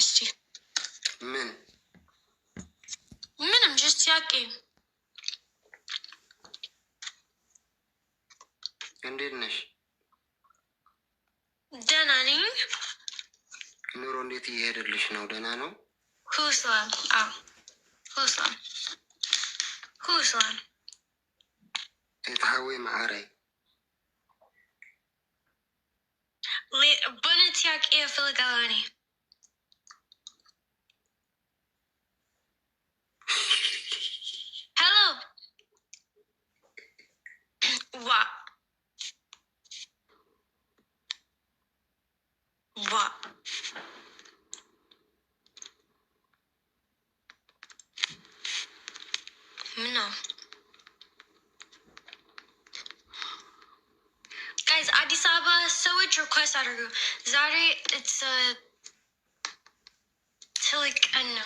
እስቲ ምንም ጀስት ያቄ እንዴት ነሽ? ደህና ነኝ። ኑሮ እንዴት እየሄደልሽ ነው? ደህና ነው? ሁስላም ተታዊ ማዕረይ በነት ያቄ ፍልጋሎኒ Hello. What? No. Guys, Addis Ababa, so much request out of you. Zari, it's Tilik and no.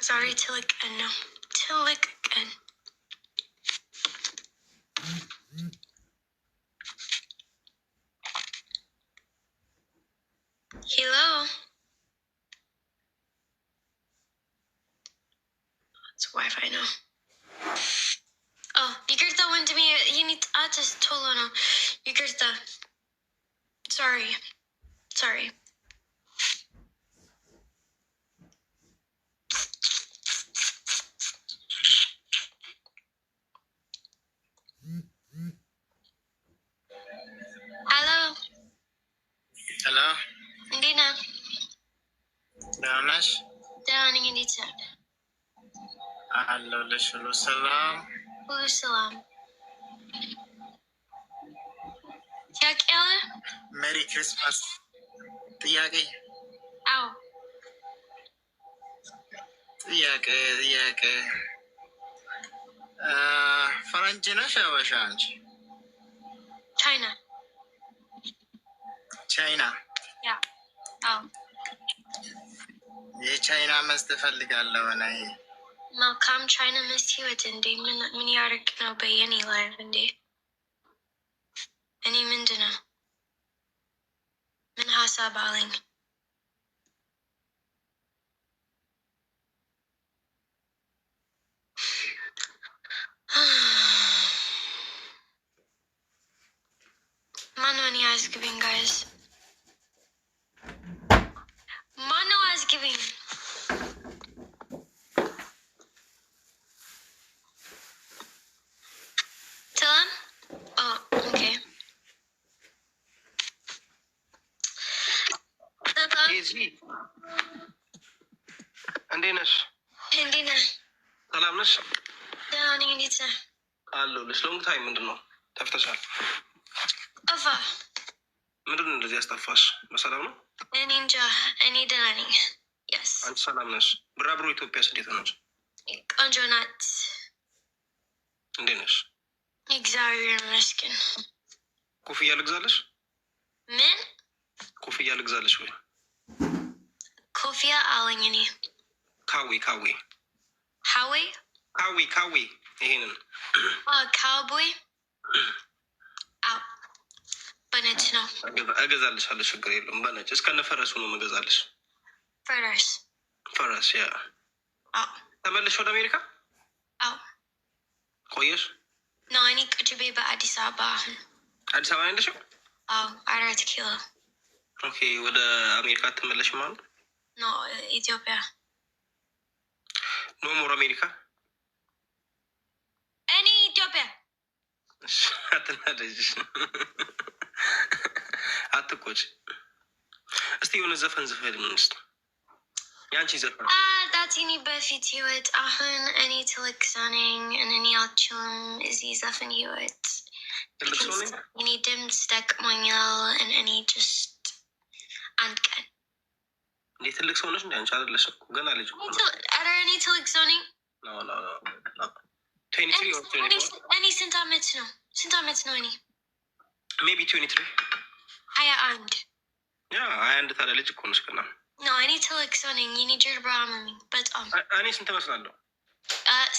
Sorry, Tilik and no. Tilik and. Hello. It's Wi-Fi now. Oh, Yugurta went to me. You need to Tolono. Yugurta. Sorry. Hello. Dina. Danas. Dawning in it. Hello, salam. Salam. Ella? Merry Christmas. Tiyake. Ow. Tiyake. Faranjina Shavashanj. China. Yeah. Oh. China must have felt like Malcolm China missed you at Indy. Mini article no by any live Indy. Any Mindana. Minhasa Baling. Mano is giving, guys. Mano is giving. Tell him? Oh, okay. Easy. Andina. Salamness. Dawning in it. Hello, this long time and no. Taftasal. Ava. Midden just a fuss. Masalam? Ninja, any dining. Yes. And salamness. Brabru to Pesaditanus. Conjonat. Dinners. Xavier Meskin. Kofi Alexalis? Min? Kofi Alexalis. Kofia Alingini. Kawi. Howie? Kawi. Cowboy? Out. But no. Agazalis Halish Grey, Lumbanich. It's kind of Ferris Uno Magazalis. Ferris, yeah. Oh. Tamalish for America? Oh. Koyes? No, I need to be by Addis Ababa. Addis Ababa in the show? Oh, I read a kilo. Okay, with America Tamalish man? No, Ethiopia. No more America? Any Ethiopia? አትቆጭ እስቲ የሆነ ዘፈን ሚኒስት ያንቺ ዘፈን ዳቲኒ በፊት ህይወት አሁን እኔ ትልቅሳነኝ እኔ አልችልም እዚህ ዘፈን ህይወት እኔ ድምፅ ደቅሞኛል እኔ ጀስት አንድ ቀን እንዴ ትልቅ ሰው ነሽ እንዴ አንቺ አይደለሽም ገና ልጅ ኧረ እኔ ትልቅ ሰው ነኝ ኖ 23 እኔ ስንት አመት ነው እኔ ሜቢ 23 21 ያ 21 ታዲያ ልጅ እኮ ነሽ ገና ነው እኔ ትልቅ ሰው ነኝ እኔ ጀርባ አመመኝ በጣም እኔ ስንት እመስላለሁ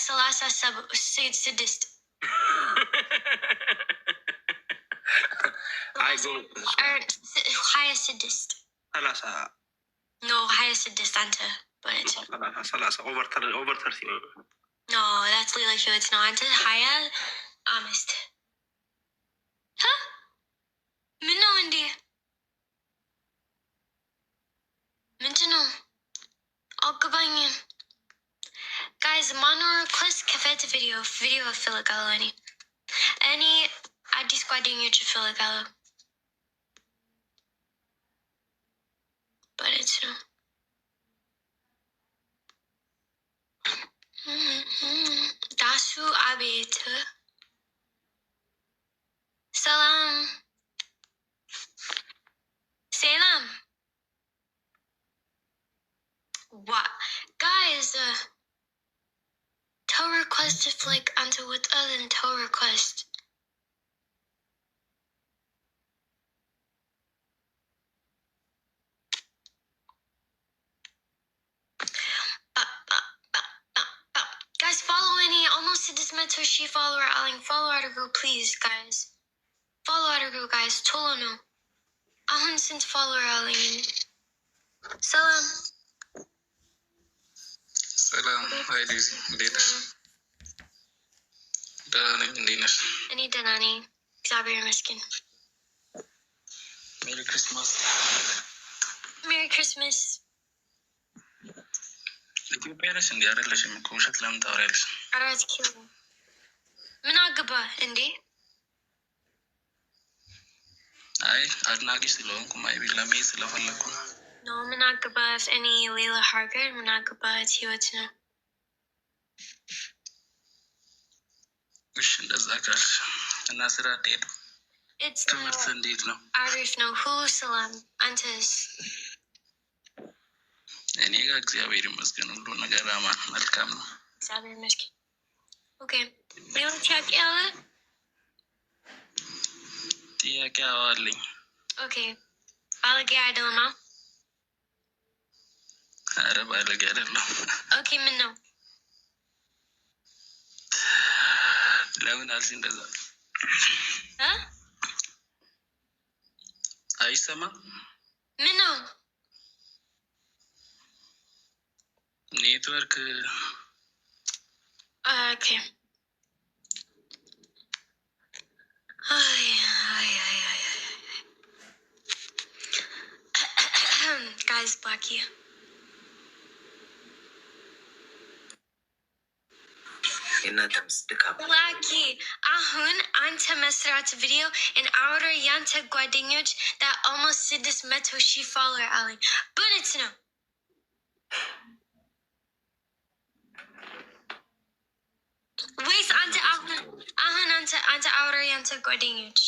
36 higher sadist. No, higher sadist ante. over 30. No, that's Lila Hewitt. No, ante higher honest. Huh? Minno Indy. Mintino. Algabanya. Guys, mono request cafet video of Filigalo any Adi squading you to Filigalo. But it's no. Dasu abit. Salam. Salam. What? Guys, tow request to flick onto with other than tow request. Guys, follow any almost to this mentor she follower Aling. Follow article, please, guys. Follow article, guys. Tolono. Ahun since follower Aling. Salam. Salam. Hi, Daisy. Davis. Dinas. Any Danani. Xavier Miskin. Merry Christmas. Merry Christmas. ኢትዮጵያ ነሽ እንዲ አይደለሽም እኮ ውሸት ለምን ታወሪያለሽ? አራት ኪሎ ምን አገባ እንዴ? አይ አድናቂ ስለሆንኩ ማይቢ ለመሄድ ስለፈለኩ ነው። ምን አገባት? እኔ ሌላ ሀገር ምን አገባት? ህይወት ነው። እሺ እንደዛ ካልሽ እና ስራ እንዴት ነው? ትምህርት እንዴት ነው? አሪፍ ነው። ሁሉ ሰላም። አንተስ? እኔ ጋር እግዚአብሔር ይመስገን ሁሉ ነገር አማን መልካም ነው። እግዚአብሔር ይመስገን። ኦኬ ሌላ ጥያቄ አለ? ጥያቄ አለኝ። ኦኬ ባለጌ አይደለማ? ኧረ ባለጌ አይደለም። ኦኬ ምን ነው? ለምን አልሽ እንደዛ? አይሰማም? ምን ነው? ኔትወርክ ኦኬ guys Blackie Blackie አሁን አንተ መስራት ቪዲዮ in our ያንተ ጓደኞች that almost 600,000 follower አለኝ but ነው ወይስ አንተ አሁን አንተ አውራ ያንተ ጓደኞች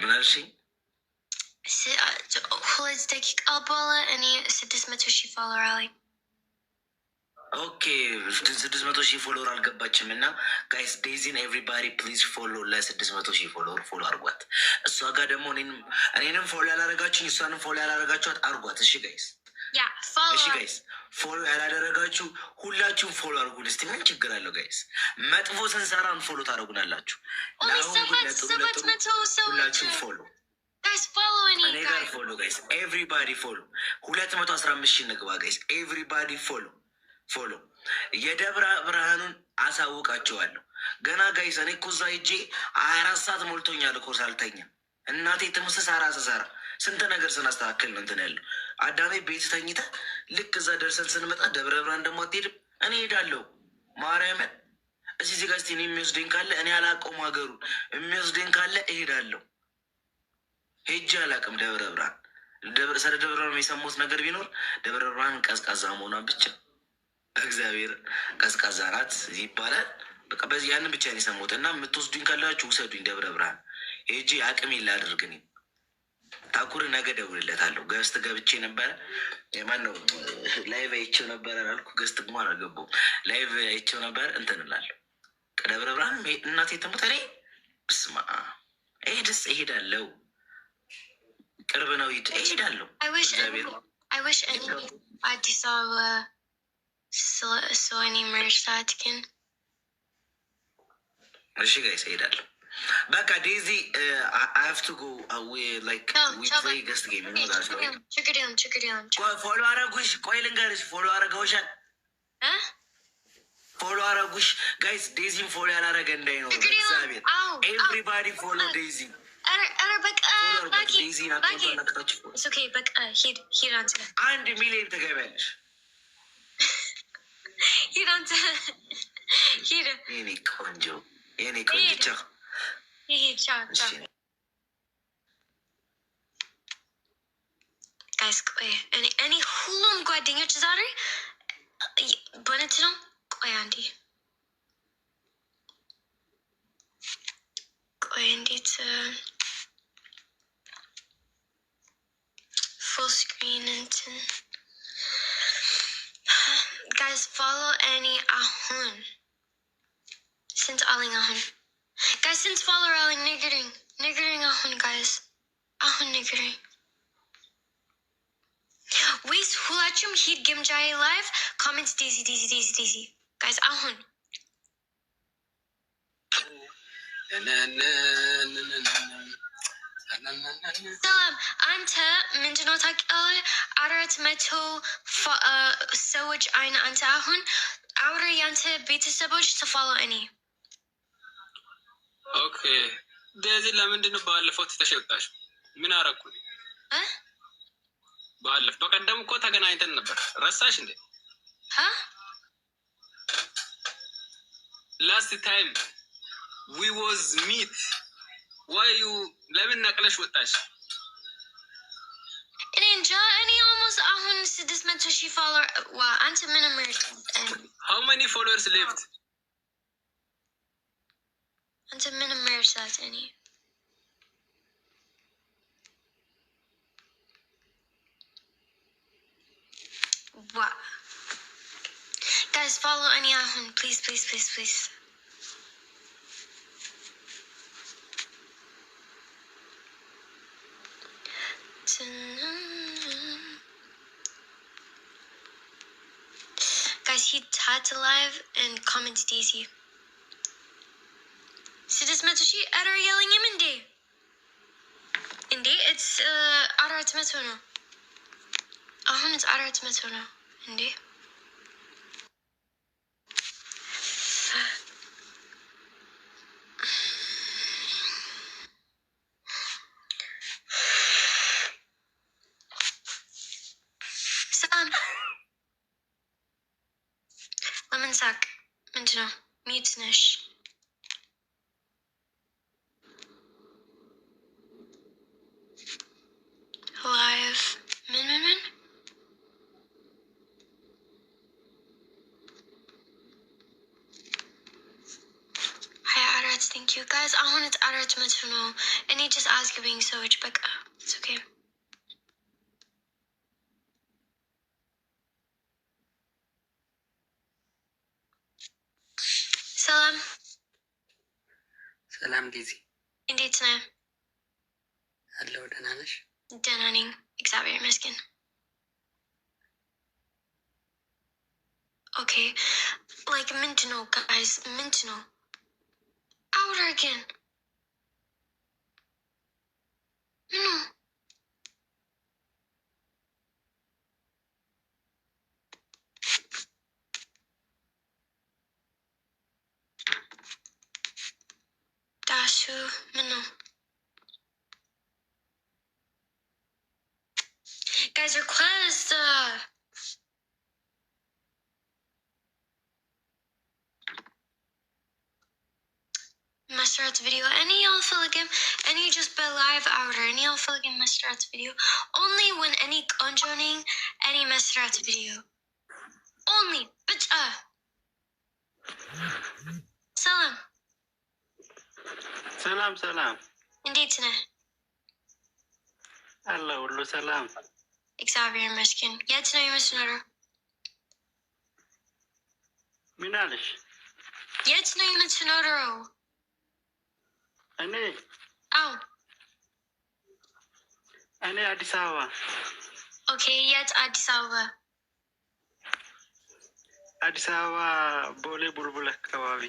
ምን አልሽኝ? ሁለት ደቂቃ በኋላ እኔ 600,000 ፎሎወር አለኝ። ኦኬ 600,000 ፎሎወር አልገባችም እና ጋይስ ዴዚን ኤቭሪባዲ ፕሊዝ ፎሎ ለ600,000 ፎሎወር ፎሎ አርጓት። እሷ ጋር ደግሞ እኔንም ፎሎ ያላረጋችሁኝ እሷንም ፎሎ ያላረጋችኋት አርጓት። እሺ ጋይስ እሺ ጋይስ ፎሎ ያላደረጋችሁ ሁላችሁም ፎሎ አርጉን። እስቲ ምን ችግር አለው ጋይስ? መጥፎ ስንሰራን ፎሎ ታደረጉናላችሁ። ሁላችሁም ፎሎ እኔ ጋር ፎሎ ጋይስ ኤቭሪባዲ ፎሎ 215,000 ንግባ ጋይስ ኤቭሪባዲ ፎሎ ፎሎ የደብረ ብርሃኑን አሳውቃቸዋለሁ ገና ጋይስ። እኔ እኮ እዛ ሄጄ 24 ሰዓት ሞልቶኛል እኮ ሳልተኛ እናቴ ትምስስ አራሰሰራ ስንት ነገር ስናስተካከል ነው እንትን ያለው። አዳሜ ቤት ተኝተ ልክ እዛ ደርሰን ስንመጣ ደብረ ብርሃን ደግሞ አትሄድም? እኔ ሄዳለሁ ማርያምን። እዚህ ዜጋ ስቲ የሚወስደኝ ካለ እኔ አላውቀውም ሀገሩን የሚወስደኝ ካለ እሄዳለሁ። ሄጄ አላውቅም ደብረ ብርሃን። ስለ ደብረ ብርሃን የሰሙት ነገር ቢኖር ደብረ ብርሃን ቀዝቃዛ መሆኗን ብቻ። እግዚአብሔር ቀዝቃዛ ናት ይባላል። በቃ በዚህ ያንን ብቻ ነው የሰሙት። እና የምትወስዱኝ ካላችሁ ውሰዱኝ ደብረ ብርሃን ሄጄ አቅሜ ላድርግ። እኔ ታኩር ነገ ደውልለታለሁ። ገስት ገብቼ ነበረ። ማነው ላይቭ አይቼው ነበረ አላልኩ? ገስት ግሞ አላገባሁም። ላይቭ አይቼው ነበረ። እንትን እላለሁ ደብረ ብርሃን እናቴ ትሙት። እኔ ብስማ ደስ እሄዳለሁ። ቅርብ ነው እሄዳለሁ። አዲስ አበባ ሰኒ መርሳት ግን እሺ ጋይስ እሄዳለሁ። በቃ ዴዚ I have to go away like we play guest game ነው ጋር ነው። ችግር የለም ፎሎ አረጉሽ። ቆይ ልንገርሽ ፎሎ አረጋውሻል። ፎሎ አረጉሽ ጋይስ። ዴዚን ፎሎ ያላረገ እንዳይኖር እግዚአብሔር። ኤቭሪባዲ ፎሎ ዴዚ። ኧረ በቃ ዴዚ ናቸው። ኦኬ በቃ ሂድ አንተ 1 ሚሊዮን ትገቢያለሽ። ሂድ አንተ ሂድ። የኔ ቆንጆ ቻው። ይሄድ ቻው። ጋይስ ቆይ እኔ ሁሉም ጓደኞች ዛሬ በእውነት ነው። ቆይ አንዴ እንዴት ፉል ስክሪን እንትን ጋይስ ፎሎ እኔ አሁን ስንት አለኝ አሁን ጋይስ ስንት ፎሎወር አለኝ ንገረኝ አሁን ጋይስ አሁን ንገረኝ ወይስ ሁላችሁም ሂድ ግምጃዬ ላይቭ ኮሜንት ዴዚ ጋይስ አሁን ሰላም አንተ ምንድነው ታውቂያለህ? 400 ሰዎች አይን አንተ አሁን አውረ ያንተ ቤተሰቦች ተፋሎ እኔ ኦኬ ዴዚ ለምንድነው ባለፈው ተሸጣሽ? ምን አረኩኝ? ባለፈው በቀደም እኮ ተገናኝተን ነበር ረሳሽ እንዴ? ላስት ታይም we was meet why you ለምን ነቅለሽ ወጣሽ? እኔ እንጃ እኔ almost አሁን 600,000 ፎሎወር አንተ ምን ማለት how many followers left? አንተ ምን ማለት እኔ guys follow any ahun please guys he chat live and comment DC Sidismetoshi are yelling him in day it's arat metono ahun it's arat metono in day lemon sack mentino mutenish live min thank you guys I want it arat metono and he just ask being so much but it's okay ሰላም ዲዚ እንዴት ነህ? አለሁ ደህና ነሽ? ደህና ነኝ እግዚአብሔር ይመስገን። ኦኬ ላይክ ምንድነው ጋይስ ምንድነው አውራ ግን ምኑ ምነው guys request መስራት video any y'all feel like him any just be live outer any y'all feel like መስራት video only when any conjoining any መስራት video only bitch ሰላም እንዴት ነህ? አለሁ ሁሉ ሰላም እግዚአብሔር ይመስገን። የት ነው የምትኖረው? ምን አለሽ? የት ነው የምትኖረው? እኔ አዲስ አበባ። ኦኬ የት አዲስ አበባ? አዲስ አበባ ቦሌ ቡልቡል አካባቢ።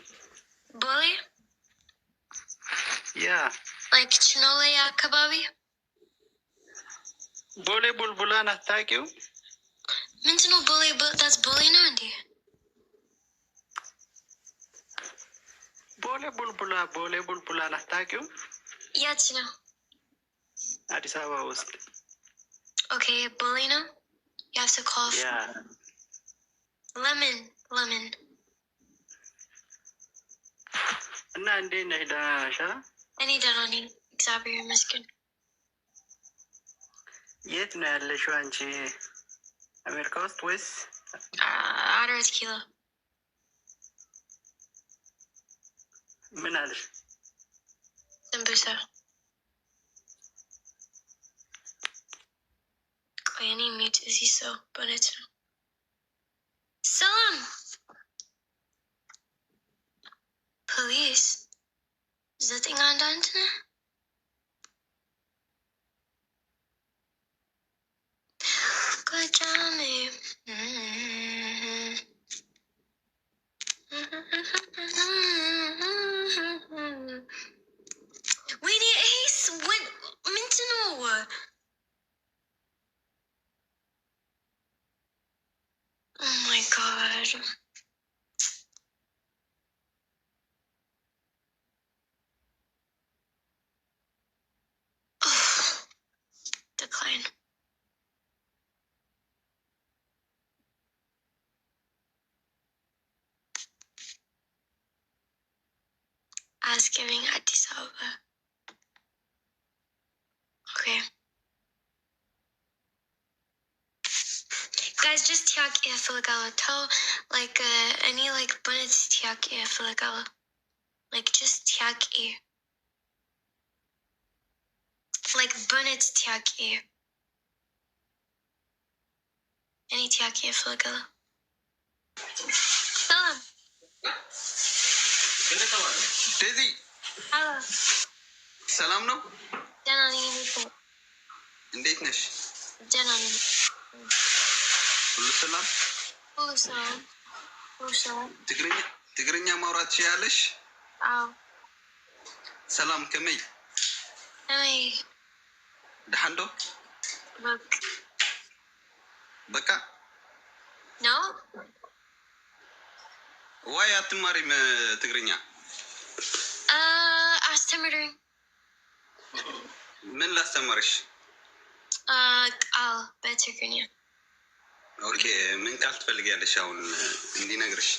ቦሌ Yeah. Like Chinole Akababi? Bole Bulbulan attack you? Mintino bully, but that's bully Nandi. Bole Bulbulan attack you? Yeah, Chino. Addis Ababa was. Okay, bully no? You have to call for Yeah. lemon. Nandi Naidasha. Any Danani, Xavier Miskin. Yet Nalishu and she America West. Otter Tequila. Minal. Sambusa. I need mute is he so, but it's Salam. Police. Is that thing on Dantana? Good job, me. We need Ace. What? Mintino. Oh my god. Oh, decline. I was giving Addis Ababa. Okay. Guys, just tiak ifilagala. Tell like any like bunits tiak ifilagala. Like just tiak e. Like bunits tiak e. Any tiak ifilagala. Salam. Daisy. Hello. ሰላም ነው? ደህና ነኝ። እንዴት ነሽ? ደህና ነኝ። ሁሉ ሰላም? ሁሉ ሰላም። ሁሉ ሰላም። ትግርኛ ማውራት ትችያለሽ? አዎ። ሰላም ከመይ? ከመይ? ደህና ዶ? በቃ ነው? ዋይ አትማሪም ትግርኛ? አስተምሩኝ። ምን ላስተምርሽ? ቃል በትግርኛ። ኦኬ፣ ምን ቃል ትፈልጊያለሽ አሁን እንዲነግርሽ?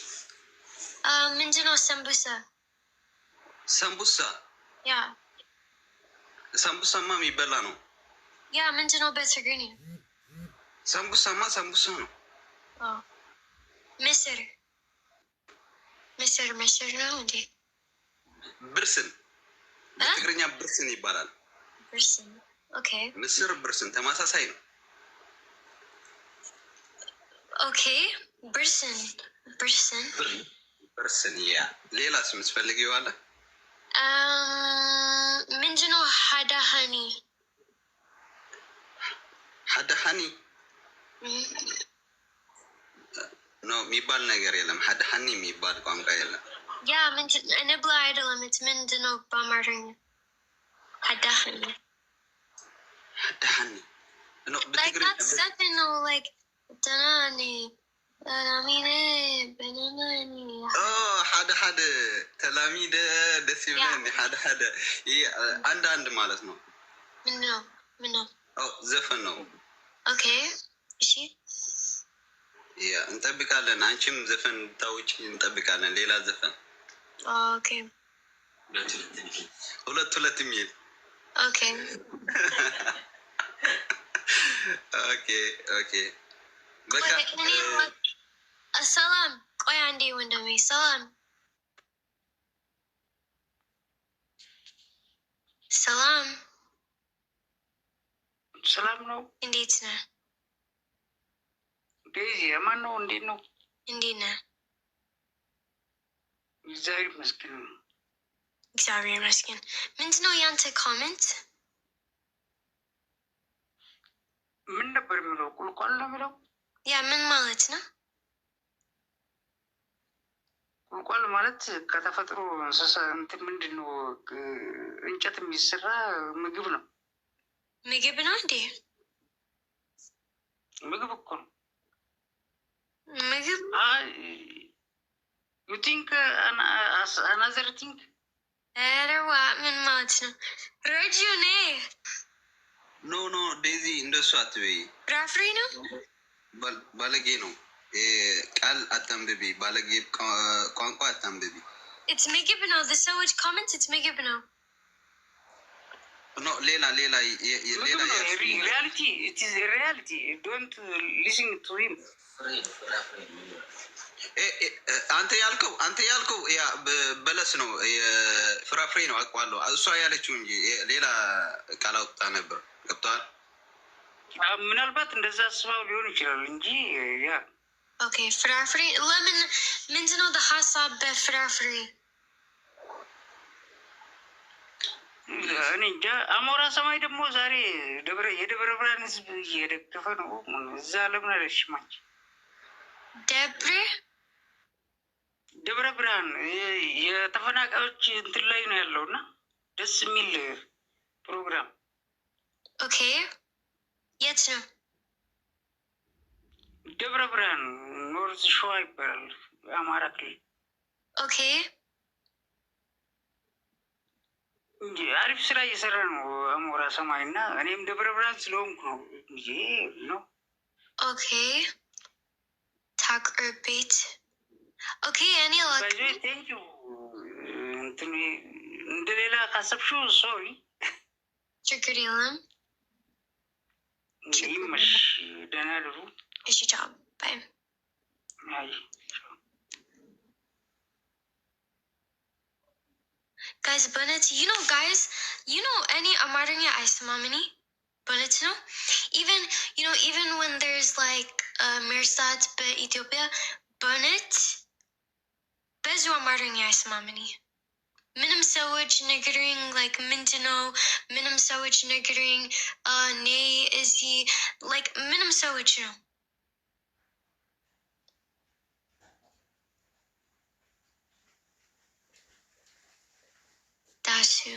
ምንድን ነው ሰንቡሳ? ሰንቡሳ? ያ ሰንቡሳማ የሚበላ ነው። ያ ምንድን ነው በትግርኛ? ሰንቡሳማ ሰንቡሳ ነው። ምስር ነው እንዴ? ብርስን በትግርኛ ብርስን ይባላል። ብርስን። ኦኬ። ምስር ብርስን ተመሳሳይ ነው። ኦኬ። ብርስን ያ ሌላስ የምትፈልጊው አለ? ምንድን ነው ሀዳሃኒ? ሀዳሃኒ ነው የሚባል ነገር የለም። ሀዳሃኒ የሚባል ቋንቋ የለም። ያ እንብላ አይደለም። ምንድን ነው በአማርኛ? ሀዳሃኒ ነው በትግርኛ ነው። like ደናኒ ተላሚደ በናናኒ ሀደ ተላሚደ ደስ ይብለን። ሀደ አንድ ማለት ነው። ምን ነው? ዘፈን ነው። ኦኬ እሺ። ያ እንጠብቃለን። አንቺም ዘፈን ታውጪ እንጠብቃለን። ሌላ ዘፈን ኦኬ። ሁለት የሚል ኦኬ ኦኬ በቃ ሰላም። ቆይ አንዴ ወንድሜ። ሰላም ሰላም ነው። እንዴት ነህ? ዴዚ የማን ነው? እንዴት ነው? እንዴት ነህ? እግዚአብሔር ይመስገን። እግዚአብሔር ይመስገን። ምንድን ነው ያንተ ኮሜንት? ምን ነበር የሚለው? ቁልቋል ነው የሚለው? ያ ምን ማለት ነው? እንቋል ማለት ከተፈጥሮ እንስሳ እንትን ምንድን ነው? እንጨት የሚሰራ ምግብ ነው። ምግብ ነው እንዴ? ምግብ እኮ ነው። ምግብ ዩ ቲንክ አናዘር ቲንክ። ኧረ ዋ ምን ማለት ነው? ረጂው ኔ ኖ ኖ ዴዚ እንደሱ አትበይ። ፍራፍሬ ነው። ባለጌ ነው። ቃል አታንብቢ። ባለጌ ቋንቋ አታንብቢ። ኢትስ ምግብ ነው። the ሰዎች ኮመንት ኢትስ ምግብ ነው። ኖ ሌላ ሪያሊቲ ኢትስ ሪያሊቲ ዶንት ሊስን ቱ ሂም። አንተ ያልከው ያ በለስ ነው፣ ፍራፍሬ ነው አውቀዋለሁ። እሷ ያለችው እንጂ ሌላ ቃል አውጥታ ነበር። ገብቶሃል? ምናልባት እንደዛ አስባው ሊሆን ይችላል እንጂ ያ ኦኬ። ፍራፍሬ ለምን ምንድነው ሀሳብ በፍራፍሬ? እኔ እንጃ። አሞራ ሰማይ ደግሞ ዛሬ የደብረ ብርሃን ህዝብ እየደገፈ ነው። እዛ ለምን አለሽማች? ደብረ ብርሃን የተፈናቃዮች እንትን ላይ ነው ያለው እና ደስ የሚል ፕሮግራም። ኦኬ የት ነው? ደብረ ብርሃን ኖርዝ ሸዋ ይባላል፣ አማራ ክልል። ኦኬ እንጂ አሪፍ ስራ እየሰራ ነው አሞራ ሰማይ እና እኔም ደብረ ብርሃን ስለሆንኩ ነው እንጂ ነው። ኦኬ ታቅር ቤት። ኦኬ እኔ ቴንክ ዩ። እንትን እንደሌላ ካሰብሽው ሶሪ፣ ችግር የለም። ይመሽ፣ ደህና ድሩ። እሺ ቻው ባይ። Guys, በእውነት you know any አማርኛ አይሰማም። እኔ በእውነት ነው። even when there's like ሜርሳት በኢትዮጵያ በእውነት ብዙ አማርኛ አይሰማም። እኔ ምንም ሰዎች ነገሩኝ like ምንድነው ምንም ሰዎች ነገሩኝ ኔ እዚህ like ምንም ሰዎች ነው That's who.